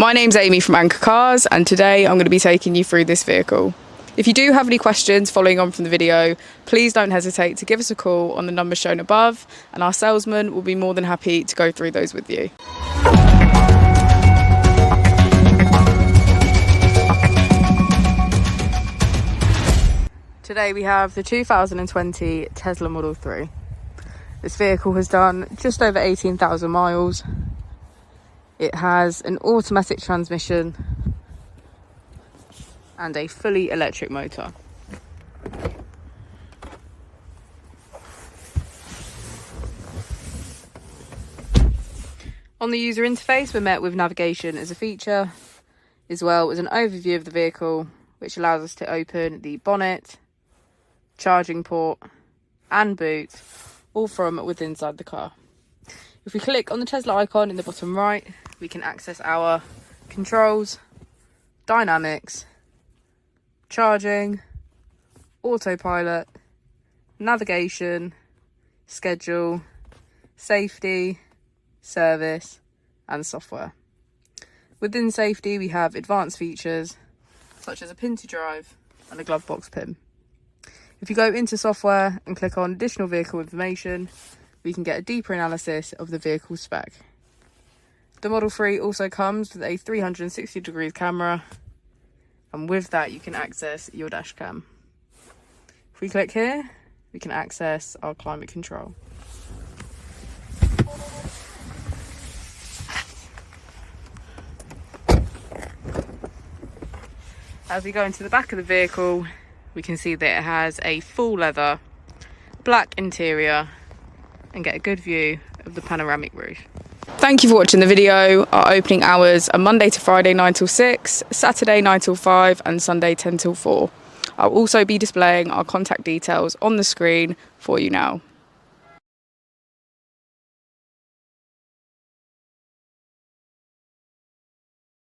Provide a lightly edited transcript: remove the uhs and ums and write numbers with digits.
My name's Amy from Anchor Cars, and today I'm going to be taking you through this vehicle. If you do have any questions following on from the video, please don't hesitate to give us a call on the number shown above, and our salesman will be more than happy to go through those with you. Today we have the 2020 Tesla Model 3. This vehicle has done just over 18,000 miles. It has an automatic transmission and a fully electric motor. On the user interface, we're met with navigation as a feature, as well as an overview of the vehicle, which allows us to open the bonnet, charging port and boot, all from within inside the car. If we click on the Tesla icon in the bottom right, we can access our controls, dynamics, charging, autopilot, navigation, schedule, safety, service and software. Within safety, we have advanced features such as a pin to drive and a glove box pin. If you go into software and click on additional vehicle information, we can get a deeper analysis of the vehicle spec. The Model 3 also comes with a 360 degrees camera, and with that you can access your dash cam. If we click here, we can access our climate control. As we go into the back of the vehicle, we can see that it has a full leather, black interior, and get a good view of the panoramic roof. Thank you for watching the video. Our opening hours are Monday to Friday 9 till 6, Saturday 9 till 5 and Sunday 10 till 4. I'll also be displaying our contact details on the screen for you now.